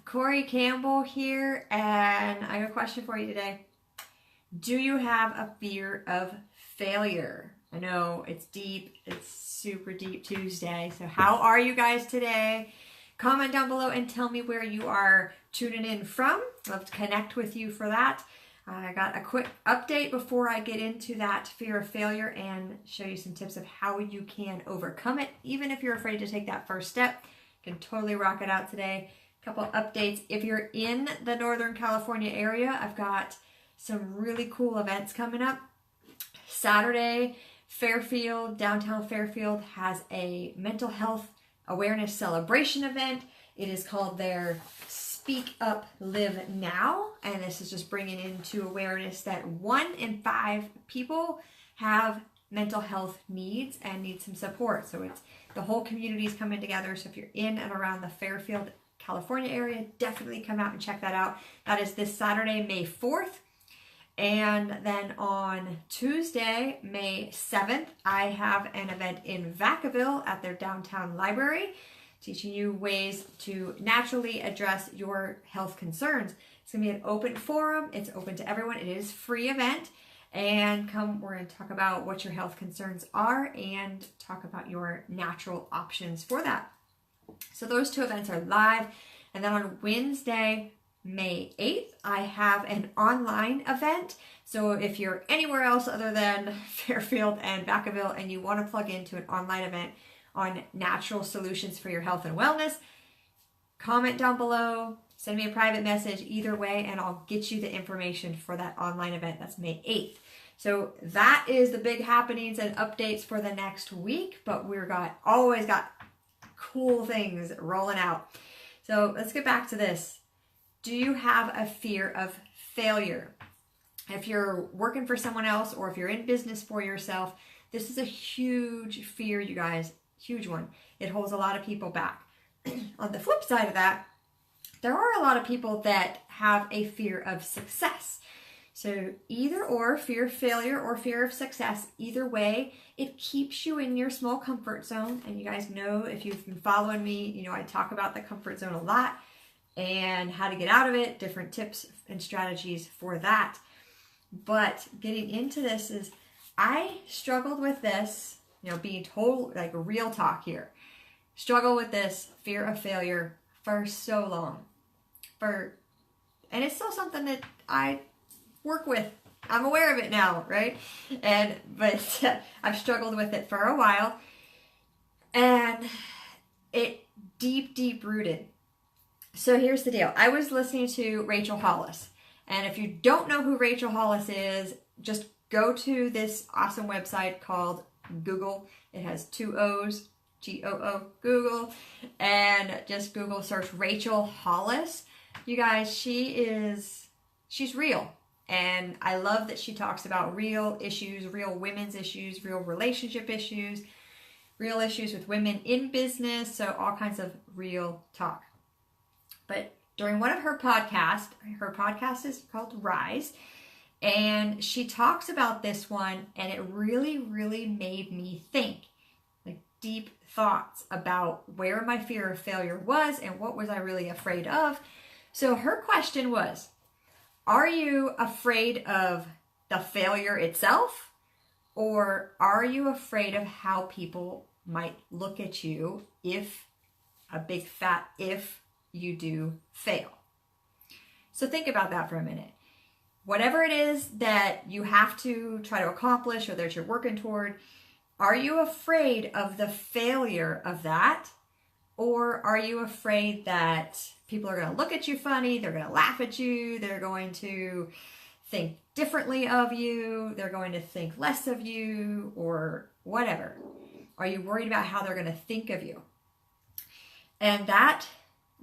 Corey Campbell here, and I have a question for you today. Do you have a fear of failure? I know it's deep, it's super deep Tuesday, so how are you guys today? Comment down below and tell me where you are tuning in from. I'd love to connect with you for that. I got a quick update before I get into that fear of failure and show you some tips of how you can overcome it. Even if you're afraid to take that first step, you can totally rock it out today. A couple updates. If you're in the Northern California area, I've got some really cool events coming up. Saturday, Fairfield, downtown Fairfield has a mental health awareness celebration event. It is called their Speak Up, Live Now, and this is just bringing into awareness that 1 in 5 people have mental health needs and need some support. So it's the whole community is coming together. So if you're in and around the Fairfield, California area, definitely come out and check that out. That is this Saturday, May 4th. And then on Tuesday, May 7th, I have an event in Vacaville at their downtown library, teaching you ways to naturally address your health concerns. It's going to be an open forum. It's open to everyone. It is a free event. And we're going to talk about what your health concerns are and talk about your natural options for that. So those two events are live. And then on Wednesday, May 8th, I have an online event. So if you're anywhere else other than Fairfield and Vacaville and you want to plug into an online event on natural solutions for your health and wellness, comment down below, send me a private message either way, and I'll get you the information for that online event. That's May 8th. So that is the big happenings and updates for the next week, but always got cool things rolling out. So let's get back to this. Do you have a fear of failure? If you're working for someone else or if you're in business for yourself, this is a huge fear, you guys, huge one. It holds a lot of people back. On the flip side of that, there are a lot of people that have a fear of success. So either or, fear of failure or fear of success, either way, it keeps you in your small comfort zone. And you guys know, if you've been following me, you know I talk about the comfort zone a lot and how to get out of it, different tips and strategies for that. But getting into this is, I struggled with this, being told, like real talk here, struggle with this fear of failure for so long. And it's still something that I work with. I'm aware of it now, right? But I've struggled with it for a while, and it deep rooted. So here's the deal. I was listening to Rachel Hollis, and if you don't know who Rachel Hollis is, just go to this awesome website called Google. It has 2 O's, G-O-O, Google, and just Google search Rachel Hollis. You guys, she's real. And I love that she talks about real issues, real women's issues, real relationship issues, real issues with women in business. So all kinds of real talk. But during one of her podcast is called Rise, and she talks about this one, and it really made me think, like deep thoughts about where my fear of failure was and what was I really afraid of. So her question was, are you afraid of the failure itself, or are you afraid of how people might look at you if, a big fat if, you do fail? So think about that for a minute. Whatever it is that you have to try to accomplish or that you're working toward, are you afraid of the failure of that? Or are you afraid that people are going to look at you funny, they're going to laugh at you, they're going to think differently of you, they're going to think less of you, or whatever? Are you worried about how they're going to think of you? And that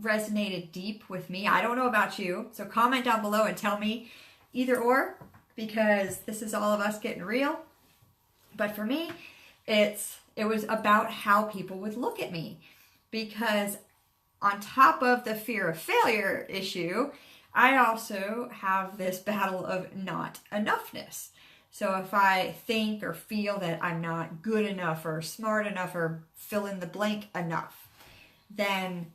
resonated deep with me. I don't know about you, so comment down below and tell me either or, because this is all of us getting real. But for me, it was about how people would look at me, because on top of the fear of failure issue, I also have this battle of not enoughness. So if I think or feel that I'm not good enough or smart enough or fill in the blank enough, then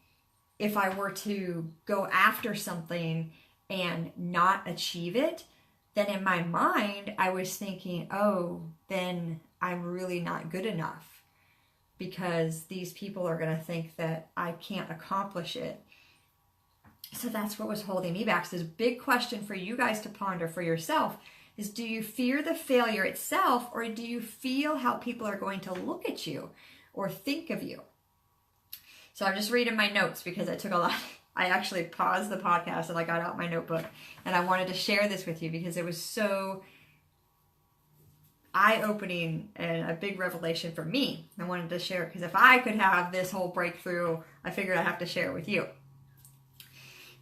if I were to go after something and not achieve it, then in my mind, I was thinking, oh, then I'm really not good enough because these people are going to think that I can't accomplish it. So that's what was holding me back. So this big question for you guys to ponder for yourself is, do you fear the failure itself, or do you feel how people are going to look at you or think of you? So I'm just reading my notes because I took a lot. I actually paused the podcast and I got out my notebook, and I wanted to share this with you because it was so eye-opening and a big revelation for me. I wanted to share it because if I could have this whole breakthrough, I figured I have to share it with you.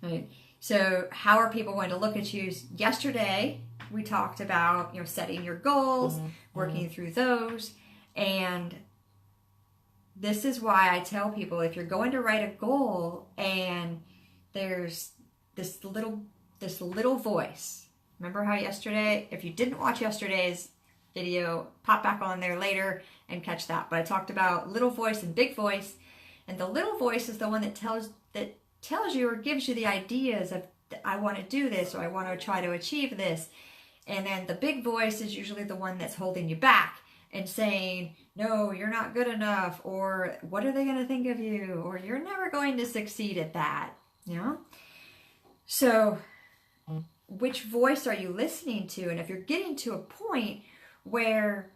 Right. So how are people going to look at you? Yesterday, we talked about, setting your goals, working through those. And this is why I tell people, if you're going to write a goal and there's this little voice. Remember how yesterday, if you didn't watch yesterday's video, pop back on there later and catch that. But I talked about little voice and big voice. And the little voice is the one that tells you or gives you the ideas of, I want to do this, or I want to try to achieve this. And then the big voice is usually the one that's holding you back and saying, no, you're not good enough, or what are they going to think of you, or you're never going to succeed at that. So which voice are you listening to? And if you're getting to a point where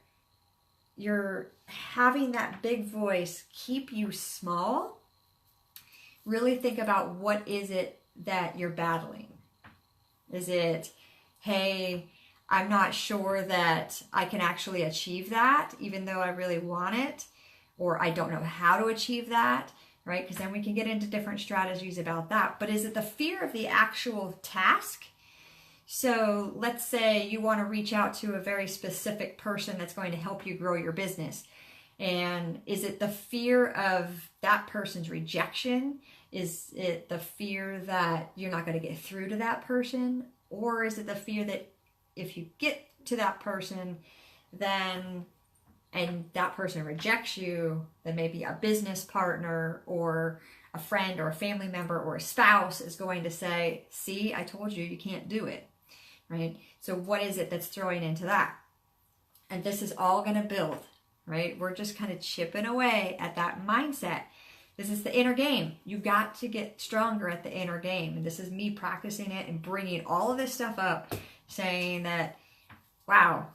you're having that big voice keep you small, really think about, what is it that you're battling? Is it, hey, I'm not sure that I can actually achieve that, even though I really want it, or I don't know how to achieve that, right? Because then we can get into different strategies about that. But is it the fear of the actual task? So let's say you want to reach out to a very specific person that's going to help you grow your business. And is it the fear of that person's rejection? Is it the fear that you're not going to get through to that person? Or is it the fear that if you get to that person, then, and that person rejects you, then maybe a business partner or a friend or a family member or a spouse is going to say, see, I told you, you can't do it, right? So what is it that's throwing into that? And this is all going to build, right? We're just kind of chipping away at that mindset. This is the inner game. You've got to get stronger at the inner game. And this is me practicing it and bringing all of this stuff up, saying that, wow,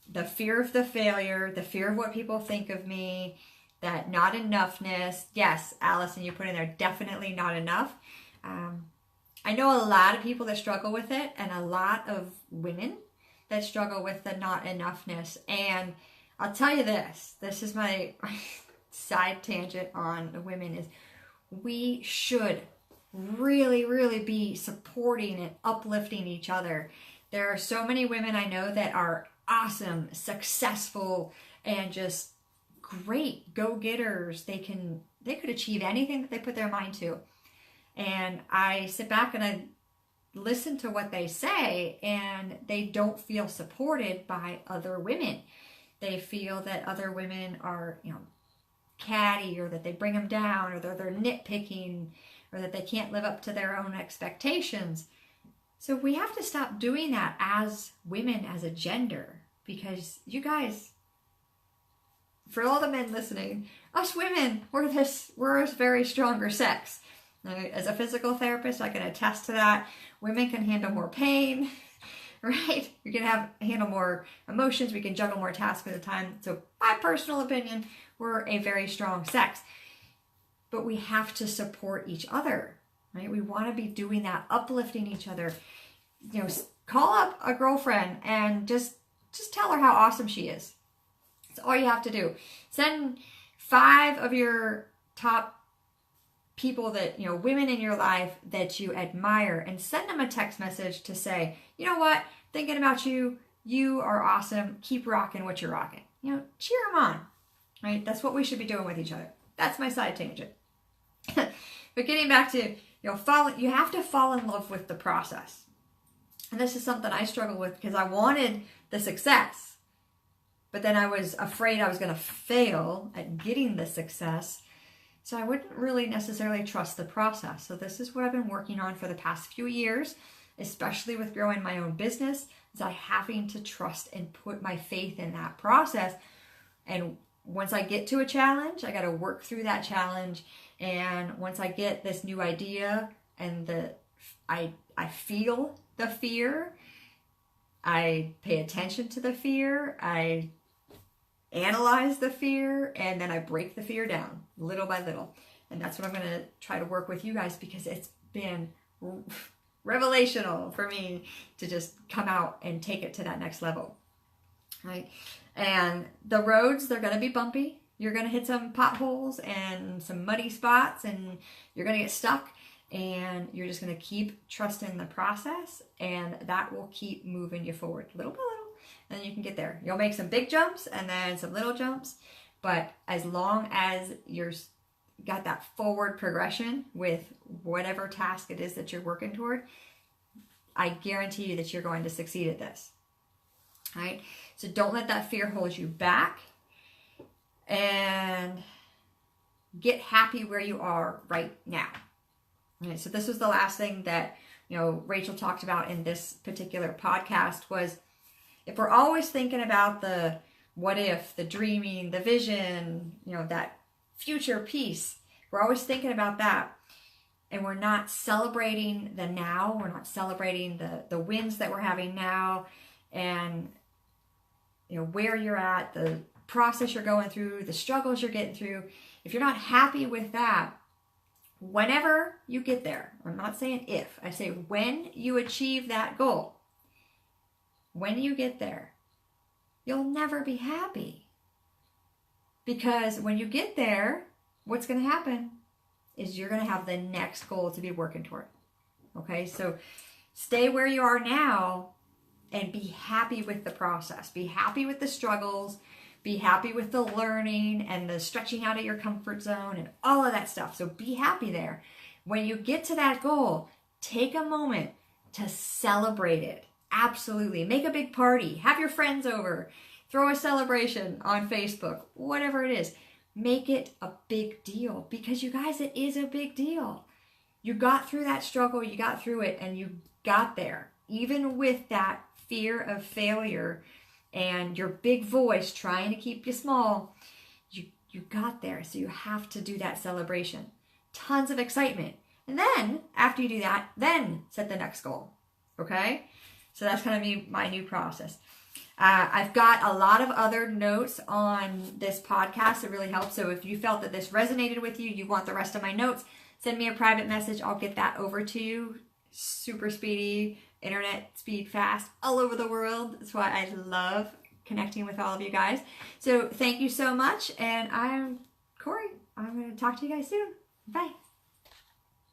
the fear of the failure, the fear of what people think of me, that not enoughness. Yes, Allison, you put in there, definitely not enough. I know a lot of people that struggle with it, and a lot of women that struggle with the not enoughness. And I'll tell you this is my side tangent on the women, is we should really, really be supporting and uplifting each other. There are so many women I know that are awesome, successful, and just great go-getters. They could achieve anything that they put their mind to. And I sit back and I listen to what they say, and they don't feel supported by other women. They feel that other women are, catty, or that they bring them down, or they're nitpicking, or that they can't live up to their own expectations. So we have to stop doing that as women, as a gender, because you guys, for all the men listening, us women, we're a very stronger sex. As a physical therapist, I can attest to that. Women can handle more pain, right? We can handle more emotions. We can juggle more tasks at a time. So my personal opinion, we're a very strong sex. But we have to support each other, right? We want to be doing that, uplifting each other. Call up a girlfriend and just tell her how awesome she is. That's all you have to do. Send 5 of your top people that, women in your life that you admire, and send them a text message to say, you know what, thinking about you, you are awesome, keep rocking what you're rocking. Cheer them on, right? That's what we should be doing with each other. That's my side tangent. But getting back to, you have to fall in love with the process. And this is something I struggle with, because I wanted the success, but then I was afraid I was going to fail at getting the success. So I wouldn't really necessarily trust the process. So this is what I've been working on for the past few years, especially with growing my own business, is I having to trust and put my faith in that process. And once I get to a challenge, I got to work through that challenge. And once I get this new idea and I feel the fear, I pay attention to the fear, I analyze the fear, and then I break the fear down little by little. And that's what I'm going to try to work with you guys, because it's been revelational for me to just come out and take it to that next level. Right? And the roads, they're going to be bumpy. You're going to hit some potholes and some muddy spots, and you're going to get stuck, and you're just going to keep trusting the process, and that will keep moving you forward little by little. And then you can get there. You'll make some big jumps and then some little jumps, but as long as you're got that forward progression with whatever task it is that you're working toward, I guarantee you that you're going to succeed at this. All right? So don't let that fear hold you back, and get happy where you are right now. All right, so this was the last thing that, Rachel talked about in this particular podcast was, if we're always thinking about the what if, the dreaming, the vision, that future piece, we're always thinking about that, and we're not celebrating the now, we're not celebrating the wins that we're having now, and where you're at, the process you're going through, the struggles you're getting through. If you're not happy with that, whenever you get there, I'm not saying if, I say when you achieve that goal, when you get there, you'll never be happy. Because when you get there, what's going to happen is you're going to have the next goal to be working toward. Okay, so stay where you are now and be happy with the process. Be happy with the struggles. Be happy with the learning and the stretching out of your comfort zone and all of that stuff. So be happy there. When you get to that goal, take a moment to celebrate it. Absolutely. Make a big party. Have your friends over. Throw a celebration on Facebook. Whatever it is. Make it a big deal. Because you guys, it is a big deal. You got through that struggle. You got through it and you got there. Even with that fear of failure and your big voice trying to keep you small, you got there. So you have to do that celebration. Tons of excitement. And then, after you do that, then set the next goal. Okay? So that's going to be my new process. I've got a lot of other notes on this podcast that really help. So if you felt that this resonated with you, you want the rest of my notes, send me a private message. I'll get that over to you. Super speedy, internet speed fast, all over the world. That's why I love connecting with all of you guys. So thank you so much. And I'm Corey. I'm going to talk to you guys soon. Bye.